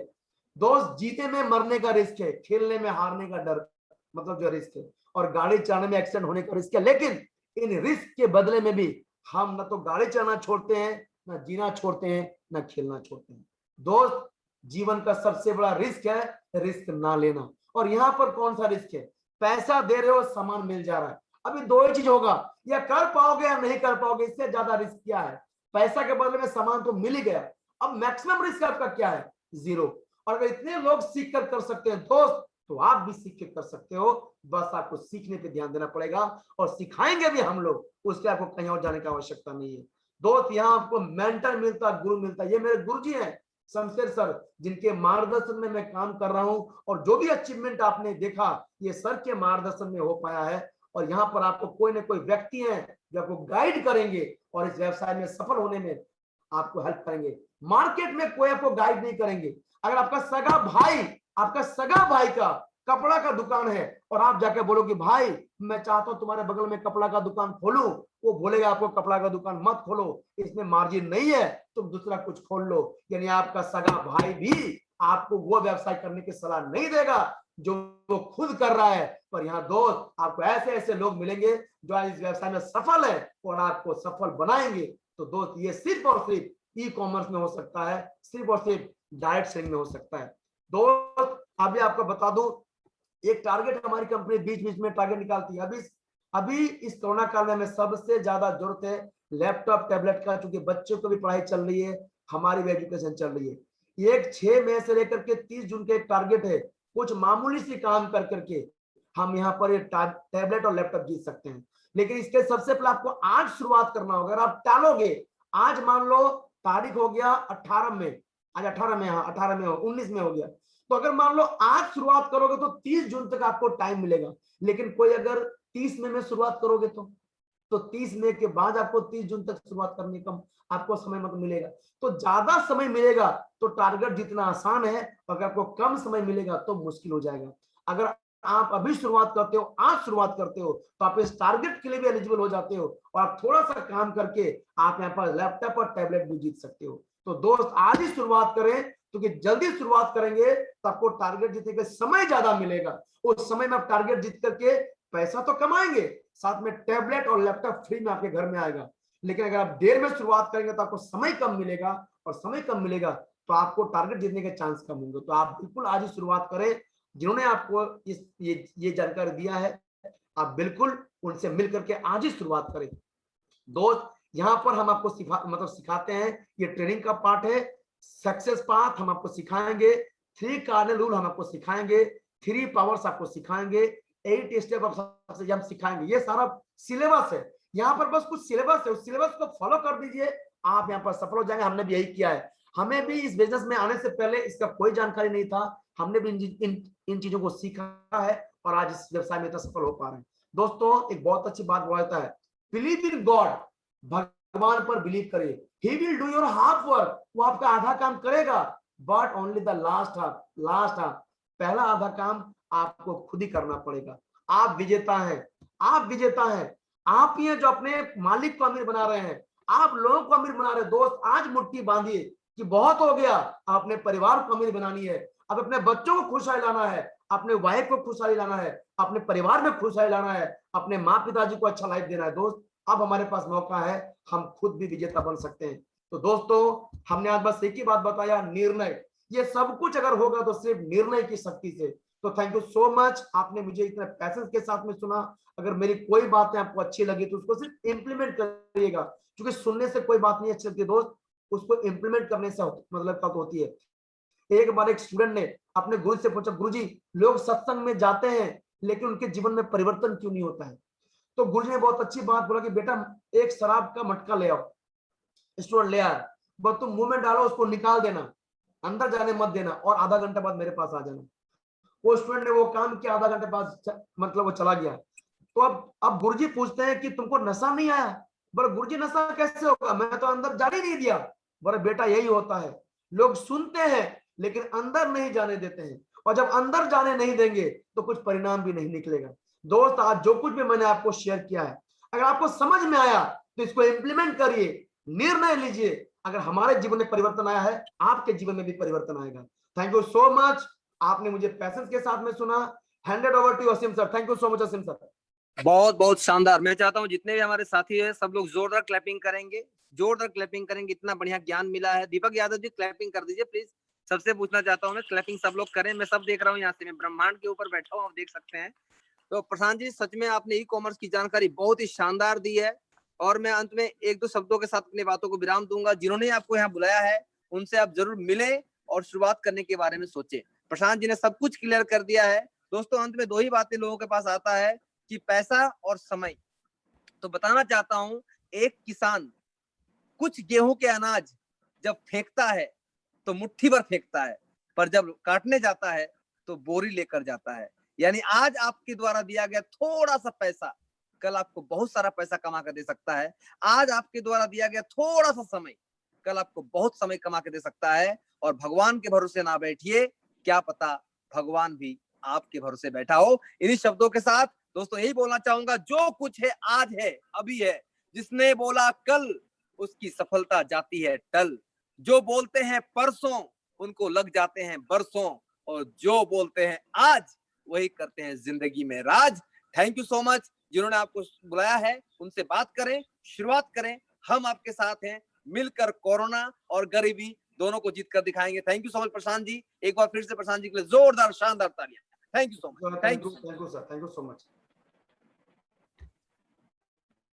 दोस्त, जीते में मरने का रिस्क है, खेलने में हारने का डर। मतलब जो रिस्क है, और गाड़ी चलाने में एक्सीडेंट होने का रिस्क है। लेकिन इन रिस्क के बदले में भी हम न तो गाड़ी चलाना छोड़ते हैं, ना जीना छोड़ते हैं, ना खेलना छोड़ते हैं। दोस्त, जीवन का सबसे बड़ा रिस्क है रिस्क ना लेना। और यहां पर कौन सा रिस्क है? पैसा दे रहे हो, सामान मिल जा रहा है। अभी दो ही चीज होगा, या कर पाओगे या नहीं कर पाओगे। इससे ज्यादा रिस्क क्या है? पैसा के बदले में सामान तो मिल ही गया। अब मैक्सिमम रिस्क आपका क्या है? जीरो। और अगर इतने लोग सीख कर सकते हैं दोस्त, तो आप भी सीख के कर सकते हो। बस आपको सीखने पे ध्यान देना पड़ेगा, और सिखाएंगे भी हम लोग, उसके आपको कहीं और जाने की आवश्यकता नहीं है। दोस्त, यहाँ आपको मेंटर मिलता, गुरु मिलता। ये मेरे गुरुजी हैं शमशेर सर, जिनके मार्गदर्शन में मैं काम कर रहा हूं, और जो भी अचीवमेंट आपने देखा, ये सर के मार्गदर्शन में हो पाया है। और यहाँ पर आपको कोई ना कोई व्यक्ति हैं जो आपको गाइड करेंगे, और इस व्यवसाय में सफल होने में आपको हेल्प करेंगे। मार्केट में कोई आपको गाइड नहीं करेंगे। अगर आपका सगा भाई का कपड़ा का दुकान है, और आप जाकर बोलो कि भाई मैं चाहता हूं तुम्हारे बगल में कपड़ा का दुकान खोलूं, वो बोलेगा आपको कपड़ा का दुकान मत खोलो, इसमें मार्जिन नहीं है, तुम दूसरा कुछ खोल लो। यानी आपका सगा भाई भी आपको वो व्यवसाय करने की सलाह नहीं देगा जो वो खुद कर रहा है। पर यहाँ दोस्त, आपको ऐसे ऐसे लोग मिलेंगे जो आज इस व्यवसाय में सफल है, और आपको सफल बनाएंगे। तो दोस्त, ये सिर्फ और सिर्फ ई कॉमर्स में हो सकता है, सिर्फ और सिर्फ डायरेक्ट सेलिंग में हो सकता है। दोस्त, अभी आपको बता दूं, एक टारगेट हमारी कंपनी बीच बीच में टारगेट निकालती है। अभी इस कोरोना काल में हमें सबसे ज्यादा जरूरत है लैपटॉप टैबलेट का, क्योंकि बच्चों को भी पढ़ाई चल रही है, हमारी भी एजुकेशन चल रही है। एक 6 मई से लेकर के 30 जून के एक टारगेट है। कुछ मामूली सी काम कर करके हम यहाँ पर टैबलेट और लैपटॉप जीत सकते हैं। लेकिन इसके सबसे पहले आपको आज शुरुआत करना होगा। अगर आप टालोगे, आज मान लो तारीख हो गया 18 में, आज 18 में, हाँ 18 में हो, 19 में हो गया, तो अगर मान लो आज शुरुआत करोगे तो 30 जून तक आपको टाइम मिलेगा। लेकिन कोई अगर 30 मई में शुरुआत करोगे तो 30 मई के बाद आपको 30 जून तक शुरुआत करने का आपको समय मत मिलेगा। तो ज्यादा समय मिलेगा तो टारगेट जितना आसान है, अगर आपको कम समय मिलेगा तो मुश्किल हो जाएगा। अगर आप अभी शुरुआत करते हो, आज शुरुआत करते हो, तो आप इस टारगेट के लिए भी एलिजिबल हो जाते हो, और आप थोड़ा सा काम करके आप यहाँ पर लैपटॉप और टैबलेट भी जीत सकते हो। तो दोस्त, आज ही शुरुआत करें, क्योंकि जल्दी शुरुआत करेंगे तो आपको टारगेट जीतने का समय ज्यादा मिलेगा। उस समय में आप टारगेट जीत करके पैसा तो कमाएंगे, साथ में टैबलेट और लैपटॉप फ्री में आपके घर में आएगा। लेकिन अगर आप देर में शुरुआत करेंगे तो आपको समय कम मिलेगा, और समय कम मिलेगा तो आपको टारगेट जीतने के चांस कम होंगे। तो आप बिल्कुल आज ही शुरुआत करें। जिन्होंने आपको ये जानकारी दिया है, आप बिल्कुल उनसे मिलकर के आज ही शुरुआत करें। दोस्त, यहाँ पर हम आपको सिखाते हैं, ये ट्रेनिंग का पार्ट है। सक्सेस पाथ हम आपको सिखाएंगे, 3 कार्डिनल रूल हम आपको सिखाएंगे, 3 पावर्स आपको सिखाएंगे, 8 स्टेप ऑफ सक्सेस हम सिखाएंगे। ये सारा सिलेबस है, यहाँ पर बस कुछ सिलेबस है, उस सिलेबस को फॉलो कर दीजिए, आप यहाँ पर सफल हो जाएंगे। हमने भी यही किया है। हमें भी इस बिजनेस में आने से पहले इसका कोई जानकारी नहीं था, हमने भी इन चीजों को सीखा है, और आज इस व्यवसाय में इतना सफल हो पा रहे हैं। दोस्तों, एक बहुत अच्छी बात बोला जाता है, बिलीव इन गॉड, भगवान पर बिलीव करिए, he will do your half work, वो आपका आधा काम करेगा, but only the last half, पहला आधा काम आपको खुद ही करना पड़ेगा। आप विजेता हैं, आप ही हैं जो अपने मालिक को अमीर बना रहे हैं, आप लोगों को अमीर बना रहे हैं। दोस्त, आज मुट्ठी बांधिए कि बहुत हो गया, अपने परिवार को अमीर बनानी है, अब अपने बच्चों को खुशहाली लाना है, अपने वाइफ को खुशहाली लाना है, अपने परिवार में खुशहाली लाना है, अपने माँ पिताजी को अच्छा लाइफ देना है। दोस्त, अब हमारे पास मौका है, हम खुद भी विजेता बन सकते हैं। तो दोस्तों, हमने आज बस एक ही बात बताया, निर्णय। ये सब कुछ अगर होगा तो सिर्फ निर्णय की शक्ति से। तो थैंक यू सो मच, आपने मुझे इतने पैसेंस के साथ में सुना। अगर मेरी कोई बातें आपको अच्छी लगी तो उसको सिर्फ इंप्लीमेंट करिएगा, क्योंकि सुनने से कोई बात नहीं अच्छी लगती दोस्त, उसको इंप्लीमेंट करने से मतलब क्या होती है। एक बार एक स्टूडेंट ने अपने गुरु से पूछा, गुरुजी, लोग सत्संग में जाते हैं लेकिन उनके जीवन में परिवर्तन क्यों नहीं होता है? तो गुरुजी ने बहुत अच्छी बात बोला कि बेटा, एक शराब का मटका ले आओ। स्टूडेंट ले आया, बस तुम मुंह में डालो, उसको निकाल देना, अंदर जाने मत देना, और आधा घंटे बाद मेरे पास आ जाना। वो स्टूडेंट ने वो काम किया, आधा घंटे बाद मतलब वो चला गया। तो अब गुरुजी पूछते हैं कि तुमको नशा नहीं आया? बोले, गुरुजी नशा कैसे होगा, मैं तो अंदर जाने नहीं दिया। बोले, बेटा यही होता है, लोग सुनते हैं लेकिन अंदर नहीं जाने देते हैं, और जब अंदर जाने नहीं देंगे तो कुछ परिणाम भी नहीं निकलेगा। दोस्त, आज जो कुछ भी मैंने आपको शेयर किया है, अगर आपको समझ में आया तो इसको इंप्लीमेंट करिए, निर्णय लीजिए। अगर हमारे जीवन में परिवर्तन आया है, आपके जीवन में भी परिवर्तन आएगा। थैंक यू सो मच, आपने मुझे पैसेंस के साथ में सुना। Handed over to Asim sir. Thank you so much Asim sir.
बहुत बहुत शानदार। मैं चाहता हूँ जितने भी हमारे साथी है सब लोग जोरदार क्लैपिंग करेंगे, जोरदार क्लैपिंग करेंगे। इतना बढ़िया ज्ञान मिला है। दीपक यादव जी क्लैपिंग कर दीजिए प्लीज। सबसे पूछना चाहता हूँ मैं, क्लैपिंग सब लोग करें। मैं सब देख रहा हूँ यहाँ से, मैं ब्रह्मांड के ऊपर बैठा हूँ, आप देख सकते हैं। तो प्रशांत जी सच में आपने ई कॉमर्स की जानकारी बहुत ही शानदार दी है। और मैं अंत में एक दो शब्दों के साथ अपनी बातों को विराम दूंगा। जिन्होंने आपको यहाँ बुलाया है उनसे आप जरूर मिले और शुरुआत करने के बारे में सोचे। प्रशांत जी ने सब कुछ क्लियर कर दिया है। दोस्तों अंत में दो ही बातें लोगों के पास आता है कि पैसा और समय। तो बताना चाहता हूं, एक किसान कुछ गेहूं के अनाज जब फेंकता है तो मुट्ठी भर फेंकता है, पर जब काटने जाता है तो बोरी लेकर जाता है। यानी आज आपके द्वारा दिया गया थोड़ा सा पैसा कल आपको बहुत सारा पैसा कमा कर दे सकता है। आज आपके द्वारा दिया गया थोड़ा सा समय कल आपको बहुत समय कमा के दे सकता है। और भगवान के भरोसे ना बैठिए, क्या पता भगवान भी आपके भरोसे बैठा हो। इन्हीं शब्दों के साथ दोस्तों यही बोलना चाहूंगा, जो कुछ है आज है, अभी है। जिसने बोला कल उसकी सफलता जाती है टल। जो बोलते हैं परसों उनको लग जाते हैं बरसों, और जो बोलते हैं आज वही करते हैं जिंदगी में राज। Thank you so much. जिन्होंने आपको बुलाया है उनसे बात करें, शुरुआत करें। हम आपके साथ हैं, मिलकर कोरोना और गरीबी दोनों को जीत कर दिखाएंगे। Thank you so much Prashant ji. एक बार फिर से प्रशांत जी के लिए जोरदार शानदार तालियां। Thank you so much.
Thank you sir. Thank you so much.